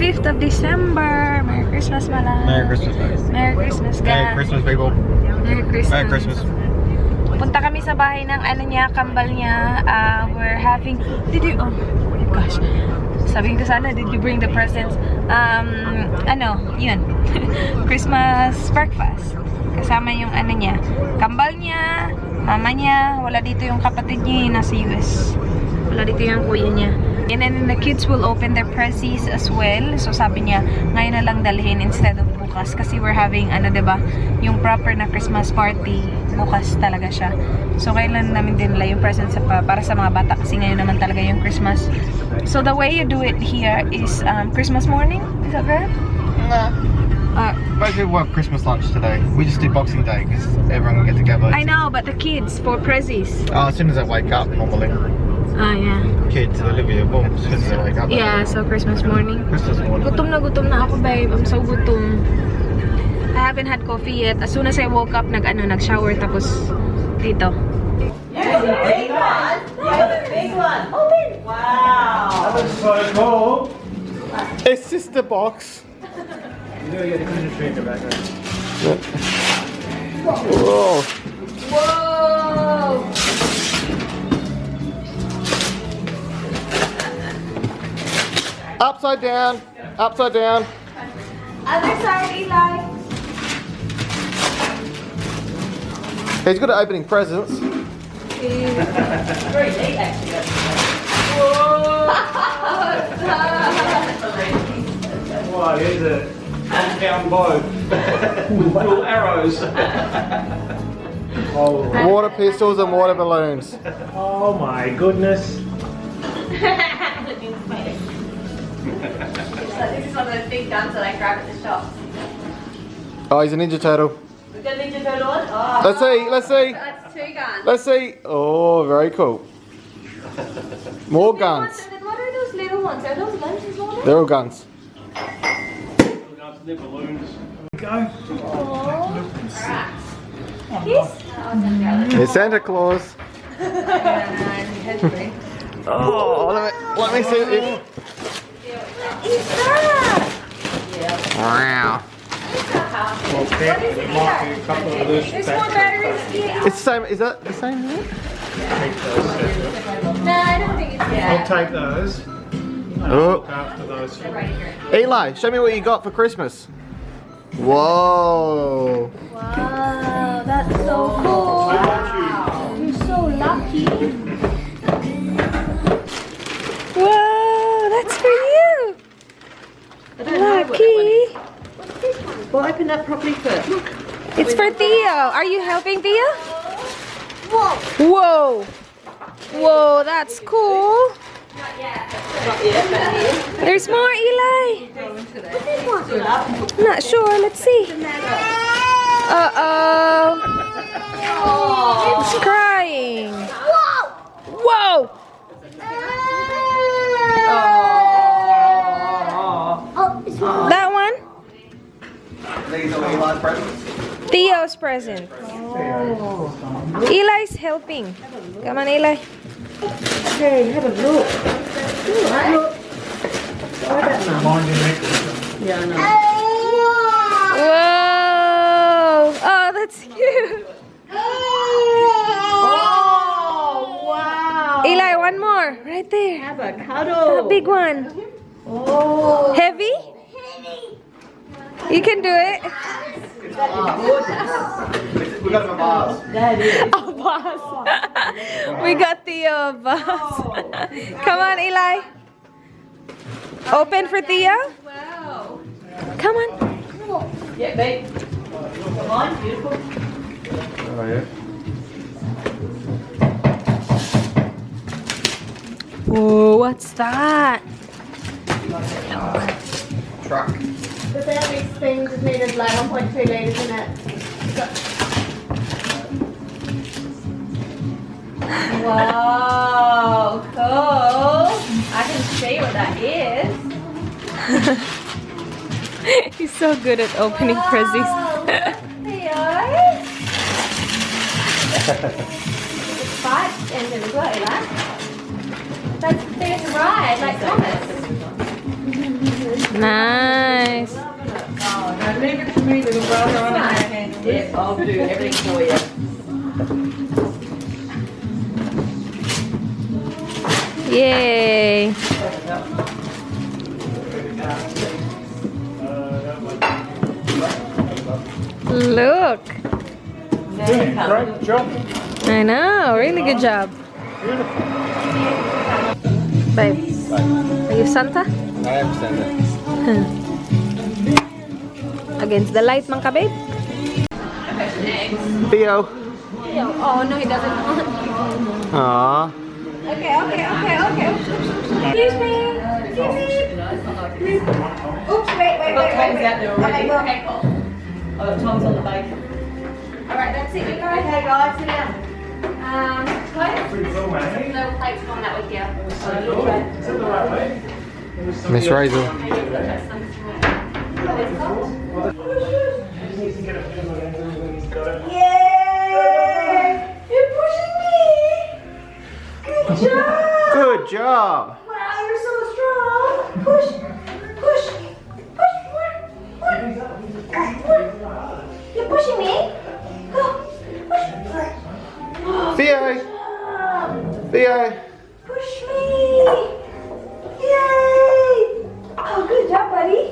5th of December. Merry Christmas, Mala. Merry Christmas, guys. Merry Christmas, guys. Merry Christmas, people. Merry Christmas. Merry Christmas. Punta kami sa bahay ng ano niya, kambal niya. We're having... Did you... Oh my gosh. Sabihin ko sana, did you bring the presents? Ano, yun. Christmas breakfast. Kasama yung ano niya. Kambal niya, mama niya. Wala dito yung kapatid niya, nasa US. Wala dito yung kuya niya. And then the kids will open their prezzies as well. So sabi niya, ngayon na lang dalhin instead of bukas. Kasi we're having, ano diba, yung proper na Christmas party. Bukas talaga siya. So kailan namin din nila yung presents para sa mga bata. Kasi ngayon naman talaga yung Christmas. So the way you do it here is Christmas morning. Is that correct? Nah. Basically, we have Christmas lunch today. We just do Boxing Day because everyone can get together. I know, but the kids for prezzies. As soon as I wake up, normally. Ah, yeah. Kids, Olivia, boom, as soon as I wake up. Yeah, so Christmas morning. Christmas morning. Gutom na ako, babe. I'm so gutom. I haven't had coffee yet. As soon as I woke up, nag-shower, tapos dito. Big one. Big one. Open. Wow. That looks so cool. It's just a box. You gotta get the Christmas tree in the background. Whoa. Whoa! Upside down. Upside down. Other side, Eli. He's good at opening presents. Very neat, actually. Wow, here's a down bow. Little arrows. Oh. Water pistols and water balloons. Oh my goodness. This is one of those big guns that I grab at the shop. Oh, he's a Ninja Turtle. We've got Ninja Turtle on? Oh. Let's see, let's see. That's 2 guns. Let's see. Oh, very cool. More guns. What are those little ones? Are those guns as well? They're all guns. They're balloons. Go. Alright. It's Santa Claus. Oh, let me see if. Wow. Okay, there might be a couple of loose There's more batteries here. It's the same. Is that the same? Here? Take those separate. No, I don't think it's I'll take those. And I'll look after those. Eli, show me what you got for Christmas. Whoa. Wow, that's so cool. You're so lucky. Whoa, that's for you. Lucky. Well, open that properly first. Look. It's for Theo. Are you helping Theo? Whoa. Whoa. Whoa, that's cool. Not yet, but There's more, Eli. it is. Not sure. Let's see. Uh-oh. It's crying. Whoa. That one? These are Eli's presents. Theo's present. Eli's helping. Come on, Eli. Hey, have a look. Look. Mind your neck. Yeah, I know. Whoa. Oh, that's cute. Oh, wow. Eli, one more. Right there. Have a cuddle. A big one. Oh. Heavy? You can do it. We got him a vase. That is. A bus. We got Theo a bus. Come on, Eli. Open for Theo. Wow. Come on. Yeah, babe. Come on, beautiful. Oh yeah. Whoa, what's that? Truck. The these things is needed like 1.2 litres in it. Wow, cool. I can see what that is. He's so good at opening prezzies. Theo. The spike engine as well, Eli. That's there to ride, like Thomas. Nice. Leave it to me, little brother. I'll do everything for you. Yay. Look. Great job. I know. Really good job. Babe. Are you Santa? I am Santa. Against the light, man ka, babe? Theo. Oh, no, he doesn't. Aww. Okay. Excuse me. Oops, wait. Tom's out there already. Okay, go. Oh, Tom's on the bike. Alright, that's it, you guys. Okay, guys, sit down. Plates? No plates going out with you. Miss Rhazel. Yay! You're pushing me! Good job! Good job. Wow, you're so strong! Push! You're pushing me? Go! Push! Theo. Theo. Push me! Yay! Oh, good job, buddy.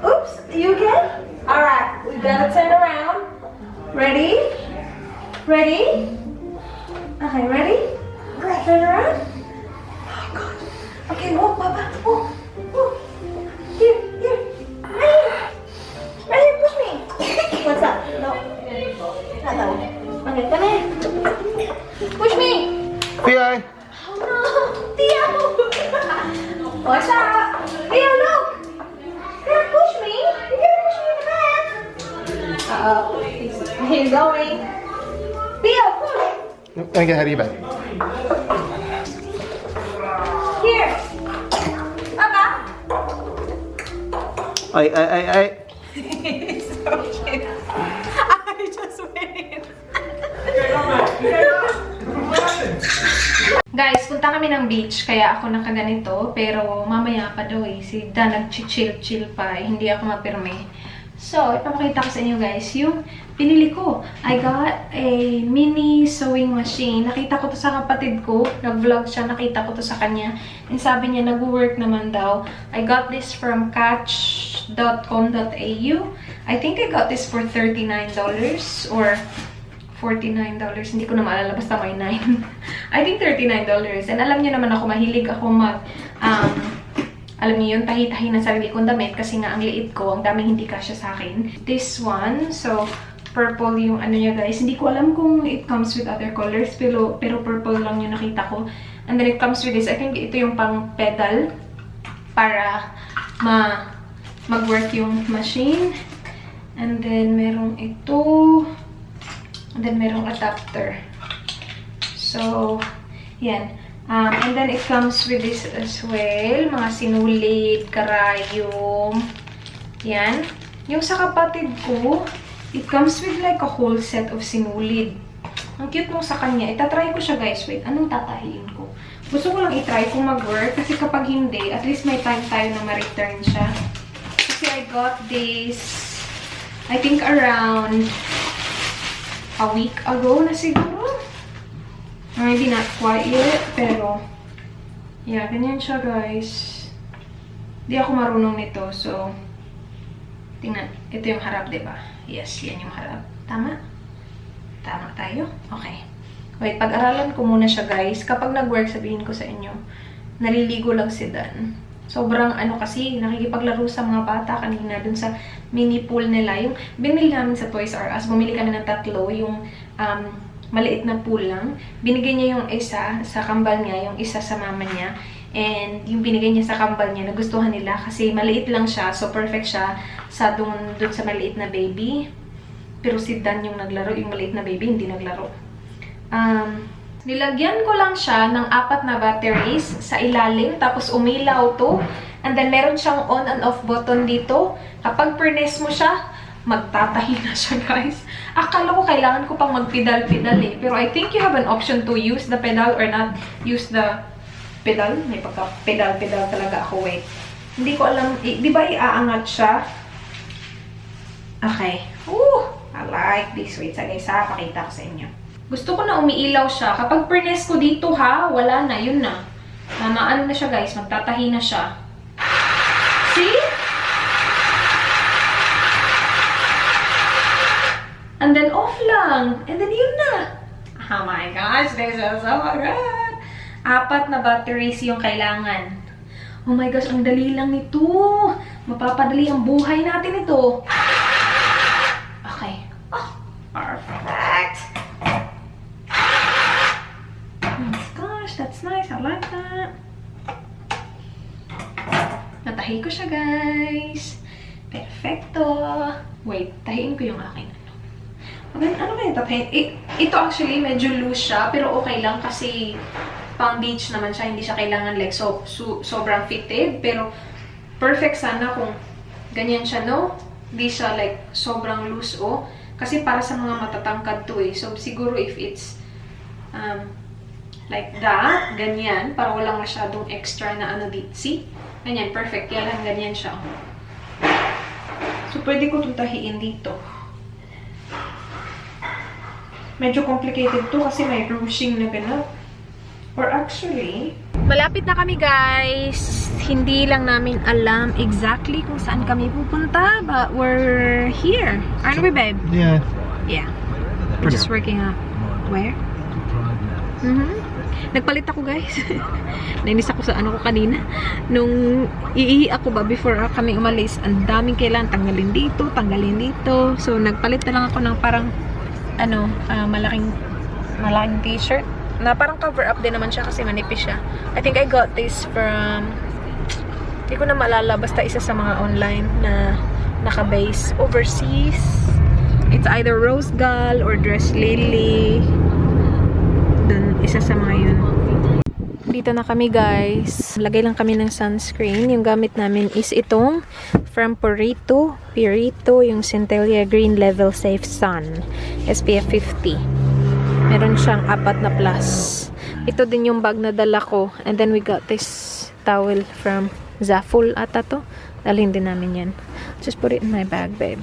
Oops, you okay? Alright, we gotta turn around. Ready? Ready? Okay, ready? Turn around. Oh, God. Okay, walk, Papa. Walk. Here. Right here, push me. What's up? No. Not that one. Okay, come here. Push me. Theo. Oh no, Theo! Watch out! Theo, look! Don't push me! You're gonna push me in the back! Uh-oh, he's going. Theo, push! Okay, how do you bet? Here! Papa! Ay. He's so cute. I just waited. Guys, punta kami ng beach, kaya ako nakaganito. Pero mamaya pa daw eh. Si Dan nag-chill pa eh. Hindi ako mapirme. So, ipapakita ko sa inyo guys yung pinili ko. I got a mini sewing machine. Nakita ko to sa kapatid ko. Nag-vlog siya. Nakita ko to sa kanya. And sabi niya, nag-work naman daw. I got this from catch.com.au. I think I got this for $39 or $49. Hindi ko na maalala. Basta may 9. I think $39. And alam niyo naman ako, mahilig ako alam niyo yun, tahi-tahi ng sarili kong damit kasi nga ang liit ko, ang daming hindi kasya sa akin. This one, so purple yung ano niya guys. Hindi ko alam kung it comes with other colors, pero purple lang yung nakita ko. And then it comes with this, I think ito yung pang pedal para mag-work yung machine. And then merong ito. And then merong adapter. So, yan. And then it comes with this as well. Mga sinulid, karayom. Yan. Yung sa kapatid ko, it comes with like a whole set of sinulid. Ang cute mo sa kanya. Itatry ko siya guys. Wait, anong tatahiin ko? Gusto ko lang itry kung mag-work. Kasi kapag hindi, at least may time tayo na ma-return siya. Kasi I got this, I think around a week ago na siguro. Maybe not quite yet, pero yeah, ganyan siya guys. Di ako marunong nito, so tingnan, ito yung harap, diba? Yes, yan yung harap. Tama? Tama tayo? Okay. Wait, pag-aralan ko muna siya guys. Kapag nag-work, sabihin ko sa inyo, naliligo lang si Dan. Sobrang ano kasi, nakikipaglaro sa mga bata kanina dun sa mini pool nila. Yung binili namin sa Toys R Us, bumili kami ng 3, yung maliit na pool lang. Binigay niya yung isa sa kambal niya, yung isa sa mama niya. And yung binigay niya sa kambal niya, nagustuhan nila kasi maliit lang siya. So perfect siya sa dun sa maliit na baby. Pero si Dan yung naglaro, yung maliit na baby hindi naglaro. Nilagyan ko lang siya ng 4 na batteries sa ilalim. Tapos umilaw to. And then meron siyang on and off button dito. Kapag press mo siya, magtatahi na siya guys. Akala ko kailangan ko pang mag-pedal-pedal eh. Pero I think you have an option to use the pedal or not use the pedal. May pagka-pedal-pedal talaga ako. Wait. Hindi ko alam, di ba iaangat siya? Okay. I like this. Wait, guys, pakita ko sa inyo. Gusto ko na umiilaw siya. Kapag prines ko dito, wala na, yun na. Maano na siya, guys. Magtatahi na siya. See? And then off lang. And then yun na. Oh my gosh, this is so good. 4 na batteries yung kailangan. Oh my gosh, ang dali lang nito. Mapapadali ang buhay natin ito. Okay. Oh, perfect. Oh my gosh, that's nice. I like that. Natahi ko siya, guys. Perfecto. Wait, tahiin ko yung akin. Ano kaya tatahin? Ito actually, medyo loose siya. Pero okay lang kasi pang beach naman siya. Hindi siya kailangan like sobrang fitted. Pero perfect sana kung ganyan siya, no? Hindi siya like sobrang loose, oh. Kasi para sa mga matatangkad to, eh. So, siguro if it's like that, ganyan, para walang masyadong extra na ano dito. See? Ganyan, perfect. Yan lang, ganyan siya. So, pwede ko itong tahiin dito. Medyo complicated to kasi may ruching na gano'n. Or actually, malapit na kami, guys. Hindi lang namin alam exactly kung saan kami pupunta, but we're here. Aren't we, babe? Yeah. Yeah. We're just working out. Where? Nagpalit ako, guys. Nainis ako sa ano ko kanina. Nung iihi ako ba before kami umalis, ang daming kailangan tanggalin dito. So, nagpalit na lang ako ng parang malaking t-shirt. Na parang cover up din naman siya kasi manipis siya. I think I got this from, hindi ko na maalala, basta isa sa mga online na naka-base overseas. It's either Rose Gal or Dress Lily. Dun, isa sa mga yun. Dito na kami, guys. Lagay lang kami ng sunscreen. Yung gamit namin is itong from Purito, yung Centella Green Level Safe Sun. SPF 50. Meron siyang 4 na plus. Ito din yung bag na dala ko. And then we got this towel from Zaful ata to. Dalhin din namin yan. Just put it in my bag, babe.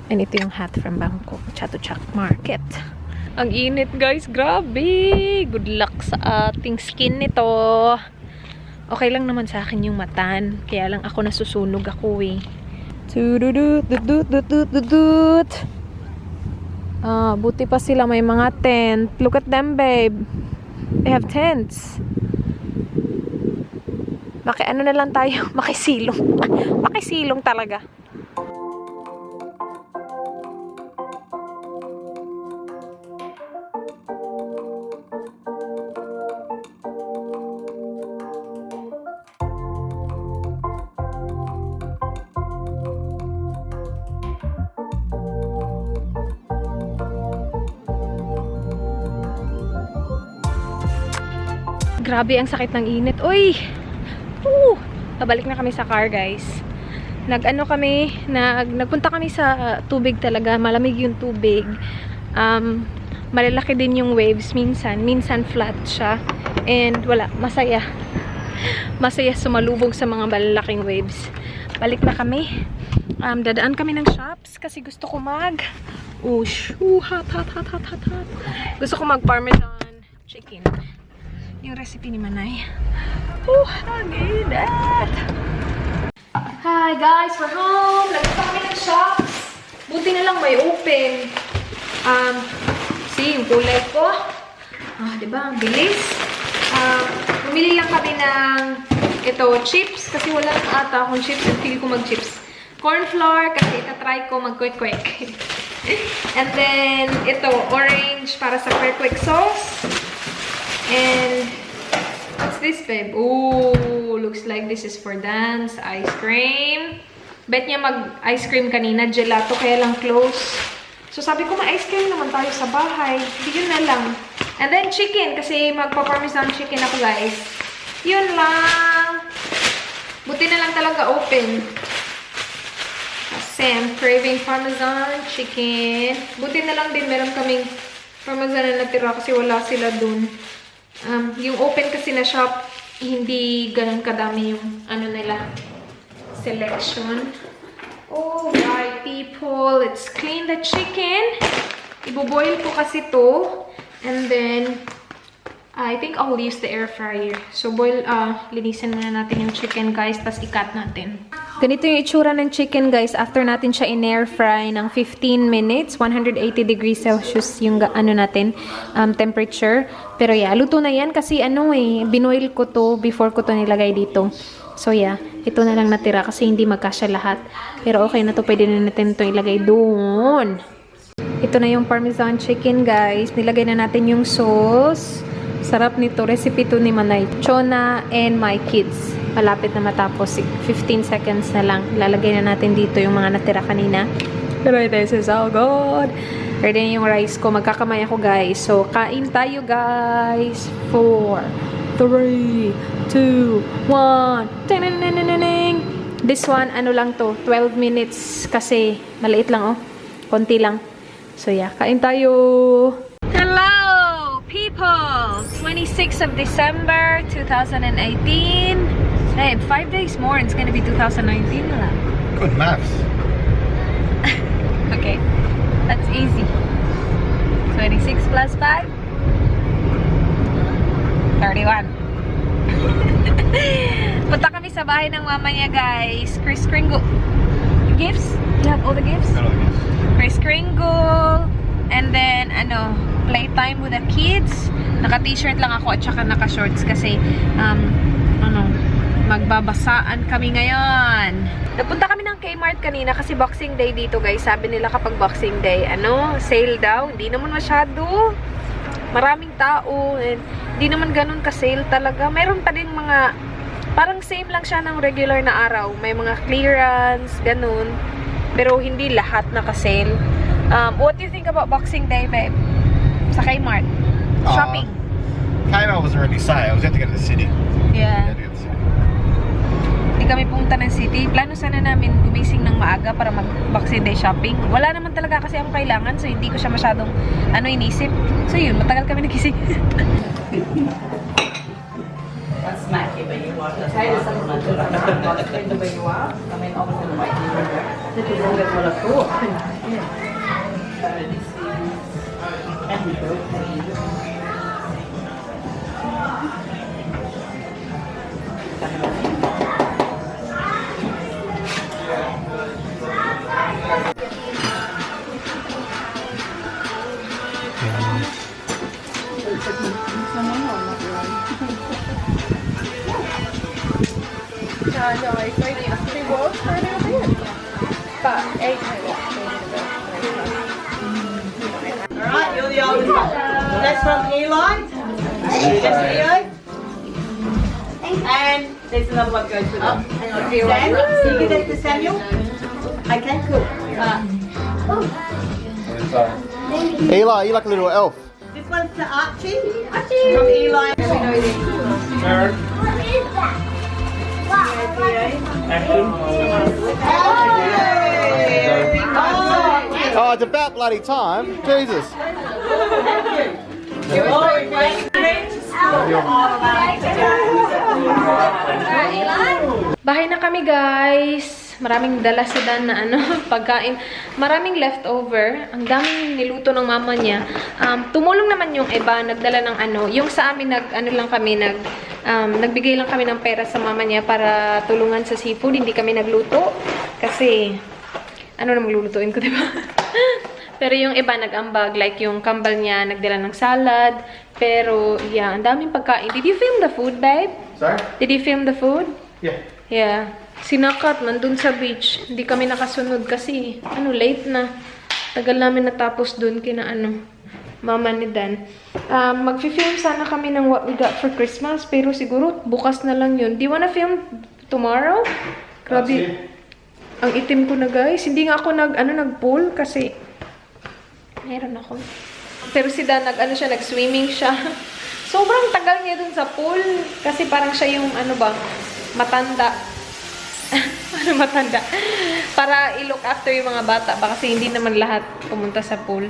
And ito yung hat from Bangkok. Chatuchak Market. Ang init, guys. Grabe. Good luck sa ating skin nito. Okay lang naman sa akin yung matan. Kaya lang ako nasusunog ako, eh. Buti pa sila may mga tent. Look at them, babe. They have tents. Ano na lang tayo? Makisilong. Makisilong talaga. Grabe, ang sakit ng init. Uy! Pabalik na kami sa car, guys. Nagpunta kami sa tubig talaga. Malamig yung tubig. Malalaki din yung waves minsan flat siya. And wala, masaya. Masaya sumalubog sa mga malalaking waves. Balik na kami. Dadaan kami ng shops kasi gusto ko hot. Gusto ko parmesan chicken. Yung recipe ni Manay. Nagidat! Hi guys, we're home! Nagpunta kami ng shops. Buti na lang may open. See, yung kulay ko. Diba? Ang bilis. Bumili lang kami ng chips. Kasi wala nang ata akong chips. At pili ko mag-chips. Corn flour. Kasi itatry ko mag-quick-quick. And then, orange para sa quick-quick sauce. And what's this, babe? Ooh, looks like this is for Dan's ice cream. Bet niya mag-ice cream kanina, gelato, kaya lang close. So sabi ko, ma-ice cream naman tayo sa bahay. Yun na lang. And then chicken, kasi magpa-parmesan chicken ako, guys. Yun lang. Buti na lang talaga open. Kasi I'm craving parmesan chicken. Buti na lang din meron kaming parmesan na natira kasi wala sila dun. Yung open kasi na shop, hindi ganun kadami yung ano nila selection. Alright, people, let's clean the chicken. Iboboil ko kasi to. And then, I think I'll use the air fryer. So, linisan muna natin yung chicken, guys, tas i-cut natin. Ganito yung itsura ng chicken, guys, after natin siya in-air fry ng 15 minutes. 180 degrees Celsius yung ano natin, temperature. Pero yeah, luto na yan kasi binoil ko to before ko to nilagay dito. So yeah, ito na lang natira kasi hindi magkasya lahat. Pero okay na to, pwede na natin to ilagay doon. Ito na yung parmesan chicken, guys. Nilagay na natin yung sauce. Sarap nito. Recipe to ni Manay Chona and my kids. Malapit na matapos. 15 seconds na lang. Lalagay na natin dito yung mga natira kanina. Pero this is so good. Ready na yung rice ko. Magkakamay ako, guys. So, kain tayo, guys. 4, 3, 2, 1. This one, ano lang to? 12 minutes. Kasi maliit lang, oh. Konti lang. So, yeah. Kain tayo. Hello, people! 26th of December, 2018. Hey, 5 days more, it's gonna be 2019 na lang. Good maths. Okay, that's easy. 26 plus 5? 31. Punta kami sa bahay ng mama niya, guys. Kris Kringle. Gifts? You have all the gifts? Got all the gifts. Kris Kringle. And then, playtime with the kids. Naka-t-shirt lang ako at saka naka-shorts kasi, magbabasaan kami ngayon. Napunta kami ng Kmart kanina kasi Boxing Day dito, guys. Sabi nila kapag Boxing Day, sale daw. Hindi naman masyado. Maraming tao. Hindi naman ganun ka-sale talaga. Meron pa din mga, parang same lang siya ng regular na araw. May mga clearance, ganun. Pero hindi lahat naka-sale. What do you think about Boxing Day, babe? Sa Kmart? Shopping? Kmart wasn't really sale. I was have to go to the city. Yeah. To go to the city. Hindi kami pumunta ng city. Plano sana namin gumising ng maaga para mag-Boxing Day shopping. Wala naman talaga kasi ako kailangan, so hindi ko siya masyadong inisip. So yun, matagal kami nagising. Alright, you're the oldest one. That's from Eli. That's Leo. And there's another one goes with it. Hang on, Samuel. So you give that to Samuel? Okay, cool. Eli, you like a little elf. This one's to Archie. Archie! From Eli. Aaron, Oh, it's about bloody time. Jesus. Bahay na kami, guys. Maraming dala si Dan na pagkain. Maraming leftover. Ang daming niluto ng mama niya. Tumulong naman yung iba. Nagdala ng yung sa amin, nagbigay lang kami ng pera sa mama niya para tulungan sa seafood. Hindi kami nagluto. Kasi, na maglulutuin ko, diba? Pero yung iba nag-ambag. Like yung kambal niya, nagdala ng salad. Pero, yeah, ang daming pagkain. Did you film the food, babe? Sorry? Did you film the food? Yeah. Yeah. Sinakat, nandun sa beach. Hindi kami nakasunod kasi, late na. Tagal namin natapos dun kina, mama ni Dan. Mag-film sana kami ng what we got for Christmas, pero siguro bukas na lang yun. Do you wanna film tomorrow? Grabe. Ang itim ko na, guys. Hindi nga ako nag-pool kasi meron ako. Pero si Dan, nag-swimming siya. Sobrang tagal niya dun sa pool. Kasi parang siya yung, matanda. Matanda. Para i-look after yung mga bata. Kasi hindi naman lahat pumunta sa pool.